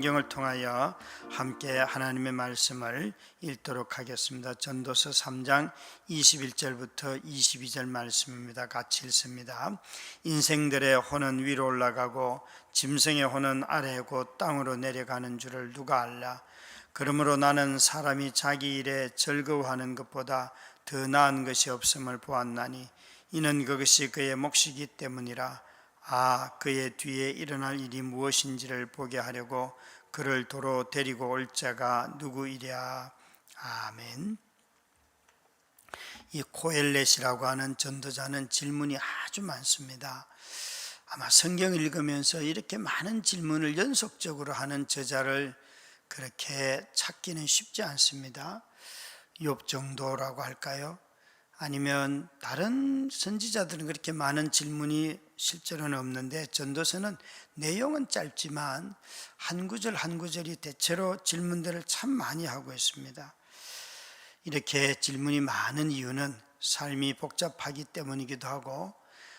성경을 통하여 함께 하나님의 말씀을 읽도록 하겠습니다. 전도서 3장 21절부터 22절 말씀입니다. 같이 읽습니다. 인생들의 혼은 위로 올라가고 짐승의 혼은 아래 곧 땅으로 내려가는 줄을 누가 알라. 그러므로 나는 사람이 자기 일에 즐거워하는 것보다 더 나은 것이 없음을 보았나니 이는 그것이 그의 몫이기 때문이라. 그의 뒤에 일어날 일이 무엇인지를 보게 하려고 그를 도로 데리고 올 자가 누구이랴. 아멘. 이 코엘렛이라고 하는 전도자는 질문이 아주 많습니다. 아마 성경을 읽으면서 이렇게 많은 질문을 연속적으로 하는 저자를 그렇게 찾기는 쉽지 않습니다. 욥 정도라고 할까요? 아니면 다른 선지자들은 그렇게 많은 질문이 실제로는 없는데 전도서는 내용은 짧지만 한 구절 한 구절이 대체로 질문들을 참 많이 하고 있습니다. 이렇게 질문이 많은 이유는 삶이 복잡하기 때문이기도 하고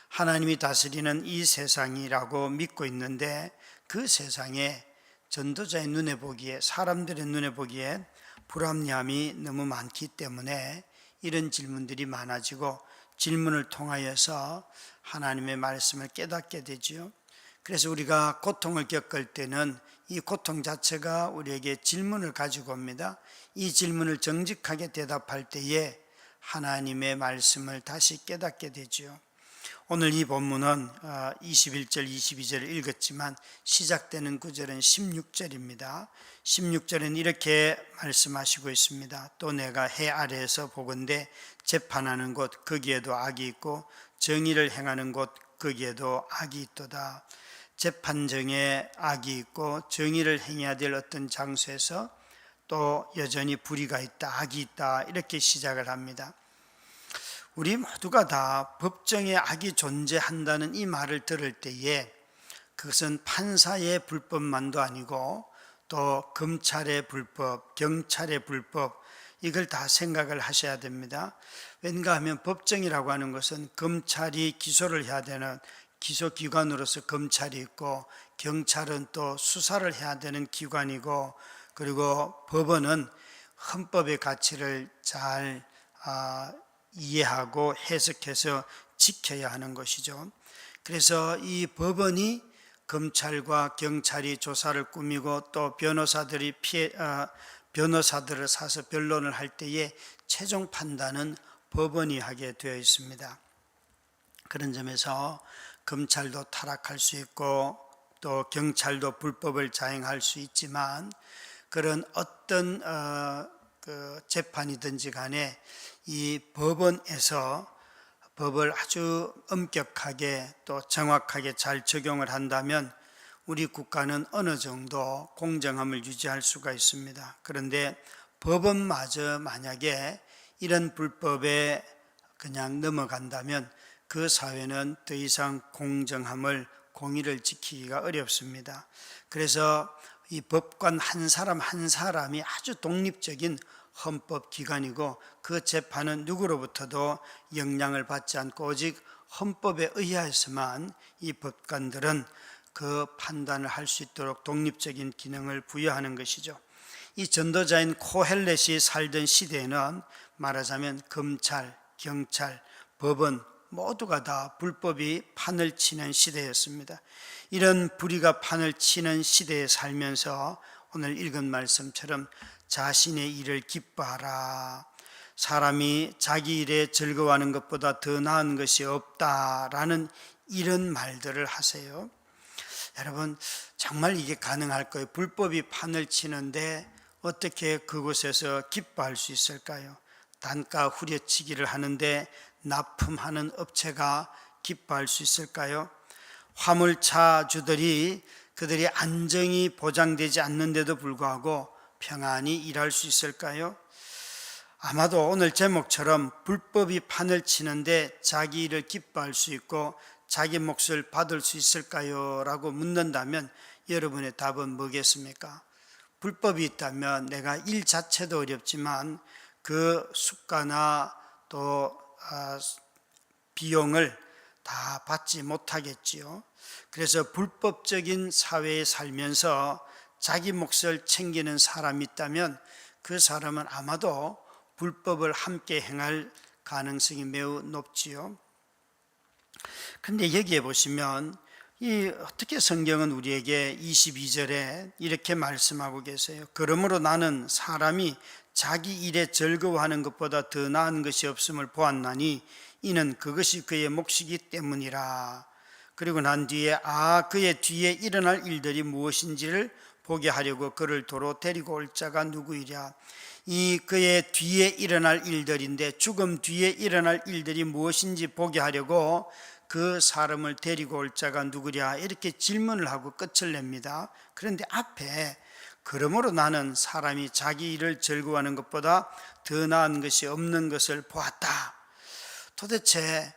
하나님이 다스리는 이 세상이라고 믿고 있는데 그 세상에 전도자의 눈에 보기에, 사람들의 눈에 보기에 불합리함이 너무 많기 때문에 이런 질문들이 많아지고 질문을 통하여서 하나님의 말씀을 깨닫게 되지요. 그래서 우리가 고통을 겪을 때는 이 고통 자체가 우리에게 질문을 가지고 옵니다. 이 질문을 정직하게 대답할 때에 하나님의 말씀을 다시 깨닫게 되지요. 오늘 이 본문은 21절, 22절을 읽었지만 시작되는 구절은 16절입니다. 16절은 이렇게 말씀하시고 있습니다. 또 내가 해 아래에서 보건대 재판하는 곳 거기에도 악이 있고 정의를 행하는 곳 거기에도 악이 있도다. 재판정에 악이 있고 정의를 행해야 될 어떤 장소에서 또 여전히 불의가 있다, 악이 있다, 이렇게 시작을 합니다. 우리 모두가 다 법정에 악이 존재한다는 이 말을 들을 때에 그것은 판사의 불법만도 아니고 또 검찰의 불법, 경찰의 불법, 이걸 다 생각을 하셔야 됩니다. 왠가 하면 법정이라고 하는 것은 검찰이 기소를 해야 되는 기소기관으로서 검찰이 있고 경찰은 또 수사를 해야 되는 기관이고 그리고 법원은 헌법의 가치를 잘 이해하고 해석해서 지켜야 하는 것이죠. 그래서 이 법원이 검찰과 경찰이 조사를 꾸미고 또 변호사들을 사서 변론을 할 때에 최종 판단은 법원이 하게 되어 있습니다. 그런 점에서 검찰도 타락할 수 있고 또 경찰도 불법을 자행할 수 있지만 그런 어떤 재판이든지 간에 이 법원에서 법을 아주 엄격하게 또 정확하게 잘 적용을 한다면 우리 국가는 어느 정도 공정함을 유지할 수가 있습니다. 그런데 법원마저 만약에 이런 불법에 그냥 넘어간다면 그 사회는 더 이상 공정함을, 공의를 지키기가 어렵습니다. 그래서 이 법관 한 사람 한 사람이 아주 독립적인 헌법기관이고 그 재판은 누구로부터도 영향을 받지 않고 오직 헌법에 의하여서만 이 법관들은 그 판단을 할 수 있도록 독립적인 기능을 부여하는 것이죠. 이 전도자인 코헬렛이 살던 시대에는 말하자면 검찰, 경찰, 법원 모두가 다 불법이 판을 치는 시대였습니다. 이런 불의가 판을 치는 시대에 살면서 오늘 읽은 말씀처럼 자신의 일을 기뻐하라. 사람이 자기 일에 즐거워하는 것보다 더 나은 것이 없다라는 이런 말들을 하세요. 여러분 정말 이게 가능할 거예요? 불법이 판을 치는데 어떻게 그곳에서 기뻐할 수 있을까요? 단가 후려치기를 하는데 납품하는 업체가 기뻐할 수 있을까요? 화물차주들이 그들이 안정이 보장되지 않는데도 불구하고 평안히 일할 수 있을까요? 아마도 오늘 제목처럼 불법이 판을 치는데 자기 일을 기뻐할 수 있고 자기 몫을 받을 수 있을까요? 라고 묻는다면 여러분의 답은 뭐겠습니까? 불법이 있다면 내가 일 자체도 어렵지만 그 수가나 또 비용을 다 받지 못하겠지요. 그래서 불법적인 사회에 살면서 자기 몫을 챙기는 사람이 있다면 그 사람은 아마도 불법을 함께 행할 가능성이 매우 높지요. 근데 여기에 보시면 어떻게 성경은 우리에게 22절에 이렇게 말씀하고 계세요. 그러므로 나는 사람이 자기 일에 즐거워하는 것보다 더 나은 것이 없음을 보았나니 이는 그것이 그의 몫이기 때문이라. 그리고 난 뒤에 그의 뒤에 일어날 일들이 무엇인지를 보게 하려고 그를 도로 데리고 올 자가 누구이랴. 이 그의 뒤에 일어날 일들인데, 죽음 뒤에 일어날 일들이 무엇인지 보게 하려고 그 사람을 데리고 올 자가 누구랴, 이렇게 질문을 하고 끝을 냅니다. 그런데 앞에 그러므로 나는 사람이 자기 일을 즐거워하는 것보다 더 나은 것이 없는 것을 보았다. 도대체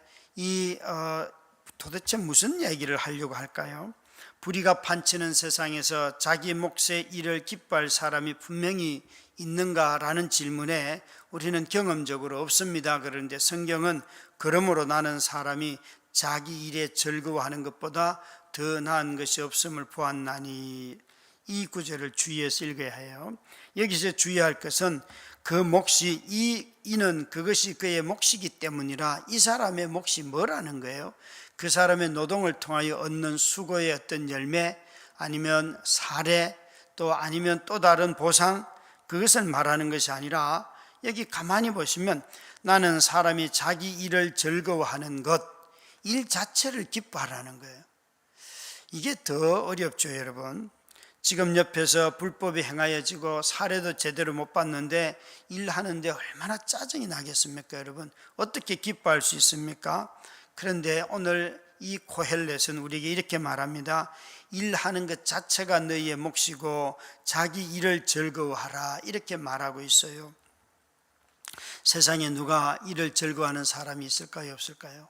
무슨 얘기를 하려고 할까요? 불의가 판치는 세상에서 자기 몫의 일을 기뻐할 사람이 분명히 있는가라는 질문에 우리는 경험적으로 없습니다. 그런데 성경은 그러므로 나는 사람이 자기 일에 즐거워하는 것보다 더 나은 것이 없음을 보았나니, 이 구절을 주의해서 읽어야 해요. 여기서 주의할 것은 그 몫이 이는 그것이 그의 몫이기 때문이라. 이 사람의 몫이 뭐라는 거예요? 그 사람의 노동을 통하여 얻는 수고의 어떤 열매, 아니면 사례, 또 아니면 또 다른 보상, 그것을 말하는 것이 아니라, 여기 가만히 보시면 나는 사람이 자기 일을 즐거워하는 것, 일 자체를 기뻐하라는 거예요. 이게 더 어렵죠, 여러분. 지금 옆에서 불법이 행하여지고 사례도 제대로 못 봤는데 일하는데 얼마나 짜증이 나겠습니까, 여러분? 어떻게 기뻐할 수 있습니까? 그런데 오늘 이 고헬렛은 우리에게 이렇게 말합니다. 일하는 것 자체가 너희의 몫이고 자기 일을 즐거워하라, 이렇게 말하고 있어요. 세상에 누가 일을 즐거워하는 사람이 있을까요, 없을까요?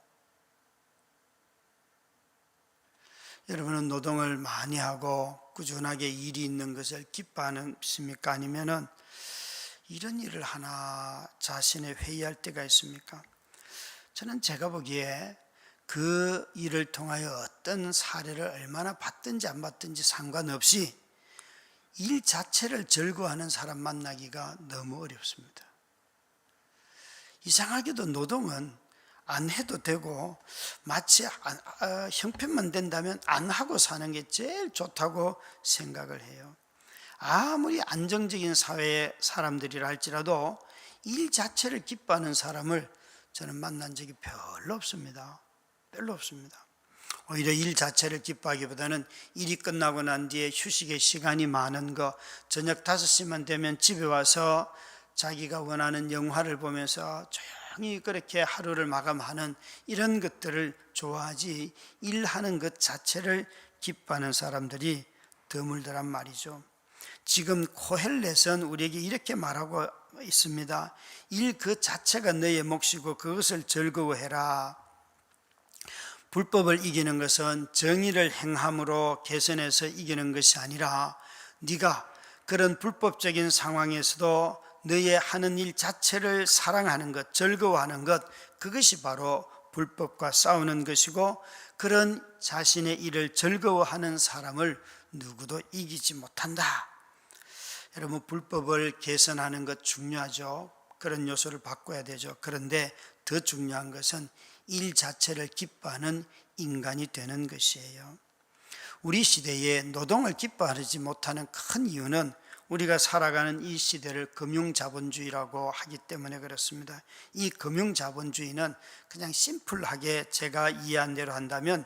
여러분은 노동을 많이 하고 꾸준하게 일이 있는 것을 기뻐하십니까? 아니면은 이런 일을 하나 자신의 회의할 때가 있습니까? 저는 제가 보기에 그 일을 통하여 어떤 사례를 얼마나 받든지 안 받든지 상관없이 일 자체를 즐거워하는 사람 만나기가 너무 어렵습니다. 이상하게도 노동은 안 해도 되고 마치 형편만 된다면 안 하고 사는 게 제일 좋다고 생각을 해요. 아무리 안정적인 사회의 사람들이라 할지라도 일 자체를 기뻐하는 사람을 저는 만난 적이 별로 없습니다. 오히려 일 자체를 기뻐하기보다는 일이 끝나고 난 뒤에 휴식의 시간이 많은 거, 저녁 5시만 되면 집에 와서 자기가 원하는 영화를 보면서 조용히 그렇게 하루를 마감하는 이런 것들을 좋아하지, 일하는 것 자체를 기뻐하는 사람들이 드물더란 말이죠. 지금 코헬렛은 우리에게 이렇게 말하고 있습니다. 일 그 자체가 너의 몫이고 그것을 즐거워해라. 불법을 이기는 것은 정의를 행함으로 개선해서 이기는 것이 아니라, 네가 그런 불법적인 상황에서도 너의 하는 일 자체를 사랑하는 것, 즐거워하는 것, 그것이 바로 불법과 싸우는 것이고, 그런 자신의 일을 즐거워하는 사람을 누구도 이기지 못한다. 여러분, 불법을 개선하는 것 중요하죠. 그런 요소를 바꿔야 되죠. 그런데 더 중요한 것은 일 자체를 기뻐하는 인간이 되는 것이에요. 우리 시대에 노동을 기뻐하지 못하는 큰 이유는 우리가 살아가는 이 시대를 금융자본주의라고 하기 때문에 그렇습니다. 이 금융자본주의는 그냥 심플하게 제가 이해한 대로 한다면,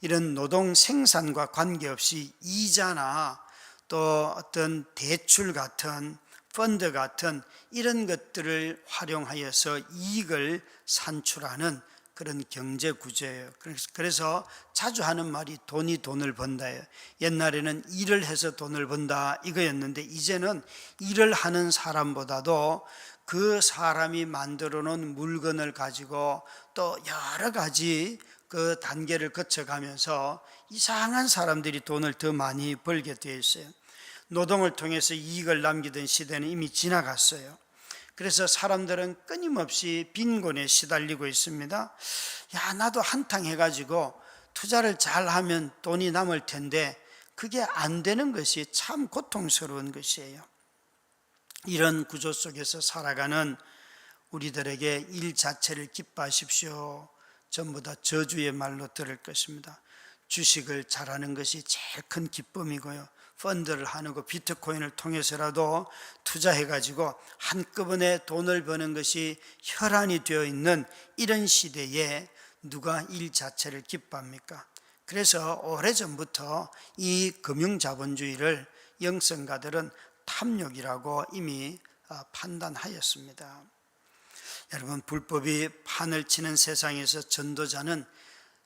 이런 노동 생산과 관계없이 이자나 또 어떤 대출 같은 펀드 같은 이런 것들을 활용하여서 이익을 산출하는 그런 경제 구조예요. 그래서 자주 하는 말이 돈이 돈을 번다예요. 옛날에는 일을 해서 돈을 번다 이거였는데, 이제는 일을 하는 사람보다도 그 사람이 만들어 놓은 물건을 가지고 또 여러 가지 그 단계를 거쳐가면서 이상한 사람들이 돈을 더 많이 벌게 되어 있어요. 노동을 통해서 이익을 남기던 시대는 이미 지나갔어요. 그래서 사람들은 끊임없이 빈곤에 시달리고 있습니다. 나도 한탕 해가지고 투자를 잘하면 돈이 남을 텐데 그게 안 되는 것이 참 고통스러운 것이에요. 이런 구조 속에서 살아가는 우리들에게 일 자체를 기뻐하십시오, 전부 다 저주의 말로 들을 것입니다. 주식을 잘하는 것이 제일 큰 기쁨이고요, 펀드를 하고 비트코인을 통해서라도 투자해가지고 한꺼번에 돈을 버는 것이 혈안이 되어 있는 이런 시대에 누가 일 자체를 기뻐합니까? 그래서 오래전부터 이 금융자본주의를 영성가들은 탐욕이라고 이미 판단하였습니다. 여러분, 불법이 판을 치는 세상에서 전도자는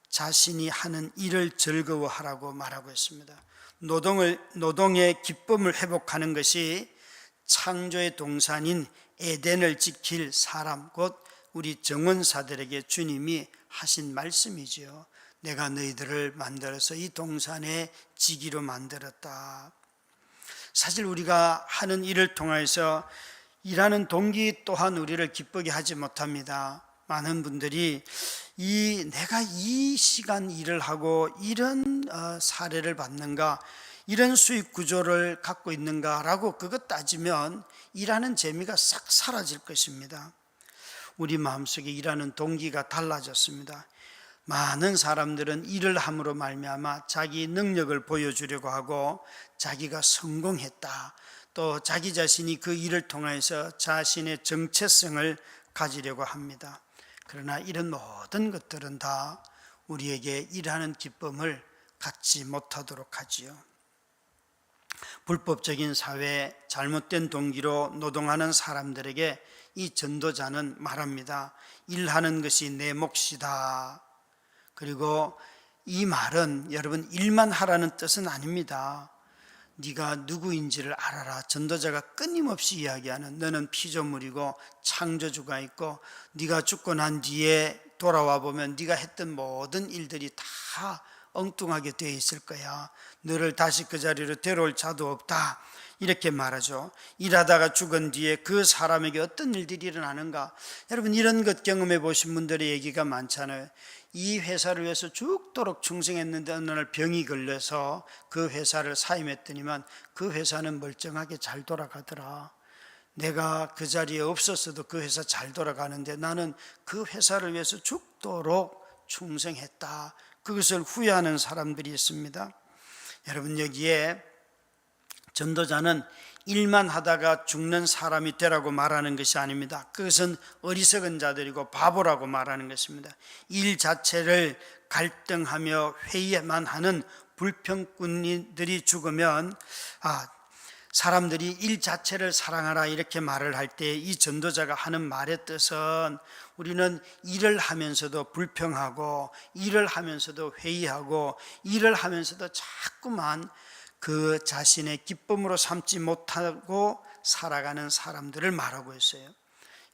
자신이 하는 일을 즐거워하라고 말하고 있습니다. 노동의 기쁨을 회복하는 것이 창조의 동산인 에덴을 지킬 사람, 곧 우리 정원사들에게 주님이 하신 말씀이지요. 내가 너희들을 만들어서 이 동산에 지기로 만들었다. 사실 우리가 하는 일을 통해서 일하는 동기 또한 우리를 기쁘게 하지 못합니다. 많은 분들이 내가 이 시간 일을 하고 이런 사례를 받는가, 이런 수익 구조를 갖고 있는가라고 그것 따지면 일하는 재미가 싹 사라질 것입니다. 우리 마음속에 일하는 동기가 달라졌습니다. 많은 사람들은 일을 함으로 말미암아 자기 능력을 보여주려고 하고 자기가 성공했다, 또 자기 자신이 그 일을 통해서 자신의 정체성을 가지려고 합니다. 그러나 이런 모든 것들은 다 우리에게 일하는 기쁨을 갖지 못하도록 하지요. 불법적인 사회, 잘못된 동기로 노동하는 사람들에게 이 전도자는 말합니다. 일하는 것이 내 몫이다. 그리고 이 말은 여러분 일만 하라는 뜻은 아닙니다. 네가 누구인지를 알아라. 전도자가 끊임없이 이야기하는, 너는 피조물이고 창조주가 있고 네가 죽고 난 뒤에 돌아와 보면 네가 했던 모든 일들이 다 엉뚱하게 되어 있을 거야. 너를 다시 그 자리로 데려올 자도 없다. 이렇게 말하죠. 일하다가 죽은 뒤에 그 사람에게 어떤 일들이 일어나는가. 여러분, 이런 것 경험해 보신 분들의 얘기가 많잖아요. 이 회사를 위해서 죽도록 충성했는데 어느 날 병이 걸려서 그 회사를 사임했더니만 그 회사는 멀쩡하게 잘 돌아가더라. 내가 그 자리에 없었어도 그 회사 잘 돌아가는데 나는 그 회사를 위해서 죽도록 충성했다. 그것을 후회하는 사람들이 있습니다. 여러분, 여기에 전도자는 일만 하다가 죽는 사람이 되라고 말하는 것이 아닙니다. 그것은 어리석은 자들이고 바보라고 말하는 것입니다. 일 자체를 갈등하며 회의만 하는 불평꾼들이 죽으면 사람들이 일 자체를 사랑하라 이렇게 말을 할 때 이 전도자가 하는 말의 뜻은 우리는 일을 하면서도 불평하고 일을 하면서도 회의하고 일을 하면서도 자꾸만 그 자신의 기쁨으로 삼지 못하고 살아가는 사람들을 말하고 있어요.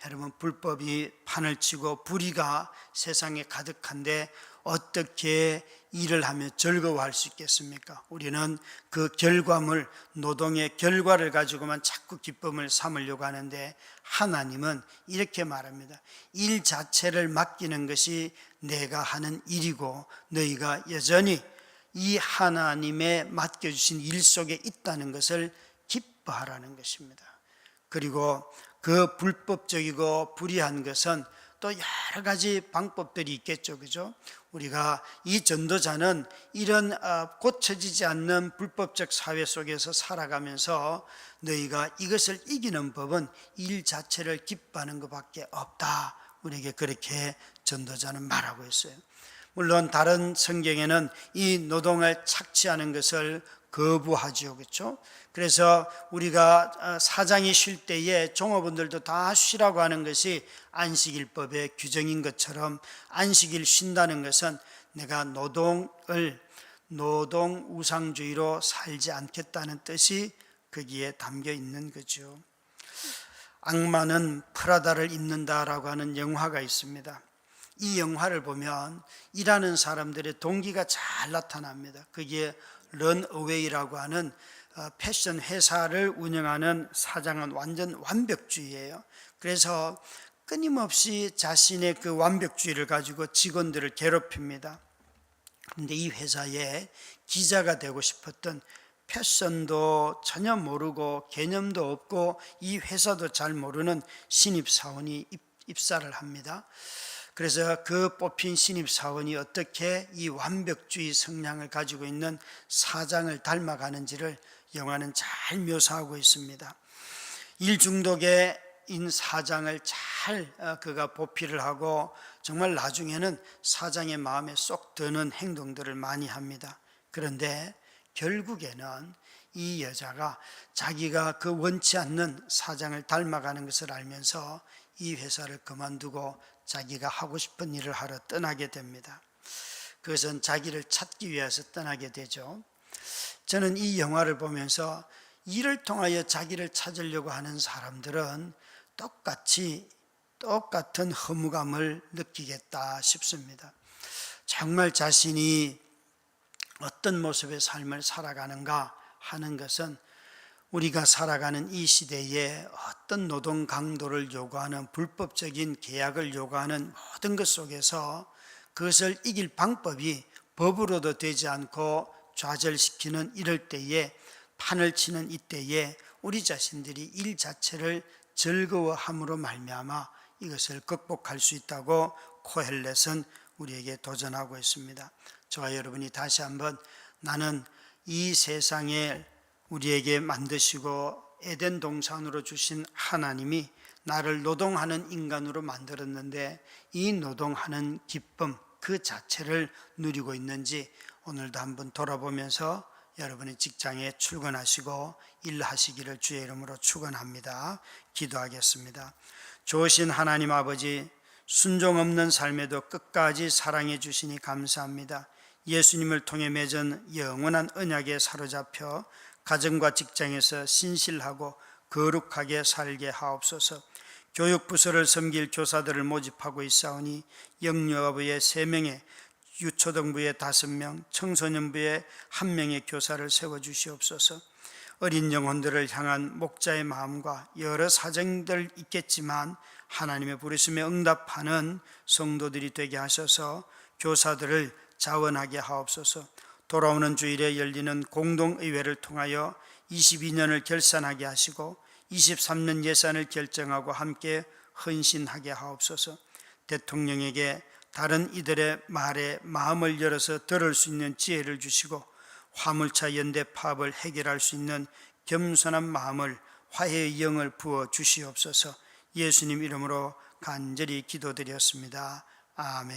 여러분, 불법이 판을 치고 불의가 세상에 가득한데 어떻게 일을 하며 즐거워할 수 있겠습니까? 우리는 그 결과물, 노동의 결과를 가지고만 자꾸 기쁨을 삼으려고 하는데 하나님은 이렇게 말합니다. 일 자체를 맡기는 것이 내가 하는 일이고 너희가 여전히 이 하나님의 맡겨주신 일 속에 있다는 것을 기뻐하라는 것입니다. 그리고 그 불법적이고 불의한 것은 또 여러 가지 방법들이 있겠죠, 그죠? 우리가 이 전도자는 이런 고쳐지지 않는 불법적 사회 속에서 살아가면서 너희가 이것을 이기는 법은 일 자체를 기뻐하는 것밖에 없다. 우리에게 그렇게 전도자는 말하고 있어요. 물론 다른 성경에는 이 노동을 착취하는 것을 거부하지요, 그렇죠? 그래서 우리가 사장이 쉴 때에 종업원들도 다 쉬라고 하는 것이 안식일법의 규정인 것처럼 안식일 쉰다는 것은 내가 노동 우상주의로 살지 않겠다는 뜻이 거기에 담겨 있는 거죠. 악마는 프라다를 입는다라고 하는 영화가 있습니다. 이 영화를 보면 일하는 사람들의 동기가 잘 나타납니다. 그게 런어웨이라고 하는 패션 회사를 운영하는 사장은 완전 완벽주의예요. 그래서 끊임없이 자신의 그 완벽주의를 가지고 직원들을 괴롭힙니다. 근데 이 회사에 기자가 되고 싶었던, 패션도 전혀 모르고 개념도 없고 이 회사도 잘 모르는 신입사원이 입사를 합니다. 그래서 그 뽑힌 신입사원이 어떻게 이 완벽주의 성향을 가지고 있는 사장을 닮아가는지를 영화는 잘 묘사하고 있습니다. 일 중독의 인 사장을 잘 그가 보필을 하고 정말 나중에는 사장의 마음에 쏙 드는 행동들을 많이 합니다. 그런데 결국에는 이 여자가 자기가 그 원치 않는 사장을 닮아가는 것을 알면서 이 회사를 그만두고 자기가 하고 싶은 일을 하러 떠나게 됩니다. 그것은 자기를 찾기 위해서 떠나게 되죠. 저는 이 영화를 보면서 일을 통하여 자기를 찾으려고 하는 사람들은 똑같은 허무감을 느끼겠다 싶습니다. 정말 자신이 어떤 모습의 삶을 살아가는가 하는 것은 우리가 살아가는 이 시대에 어떤 노동 강도를 요구하는 불법적인 계약을 요구하는 모든 것 속에서 그것을 이길 방법이 법으로도 되지 않고 좌절시키는 이럴 때에, 판을 치는 이때에 우리 자신들이 일 자체를 즐거워함으로 말미암아 이것을 극복할 수 있다고 코헬렛은 우리에게 도전하고 있습니다. 저와 여러분이 다시 한번 나는 이 세상에 우리에게 만드시고 에덴 동산으로 주신 하나님이 나를 노동하는 인간으로 만들었는데 이 노동하는 기쁨 그 자체를 누리고 있는지 오늘도 한번 돌아보면서 여러분의 직장에 출근하시고 일하시기를 주의 이름으로 축원합니다. 기도하겠습니다. 좋으신 하나님 아버지, 순종 없는 삶에도 끝까지 사랑해 주시니 감사합니다. 예수님을 통해 맺은 영원한 언약에 사로잡혀 가정과 직장에서 신실하고 거룩하게 살게 하옵소서. 교육부서를 섬길 교사들을 모집하고 있사오니 영유아부에 3명의, 유초등부에 5명, 청소년부에 1명의 교사를 세워주시옵소서. 어린 영혼들을 향한 목자의 마음과 여러 사정들 있겠지만 하나님의 부르심에 응답하는 성도들이 되게 하셔서 교사들을 자원하게 하옵소서. 돌아오는 주일에 열리는 공동의회를 통하여 22년을 결산하게 하시고 23년 예산을 결정하고 함께 헌신하게 하옵소서. 대통령에게 다른 이들의 말에 마음을 열어서 들을 수 있는 지혜를 주시고 화물차 연대 파업을 해결할 수 있는 겸손한 마음을, 화해의 영을 부어 주시옵소서. 예수님 이름으로 간절히 기도드렸습니다. 아멘.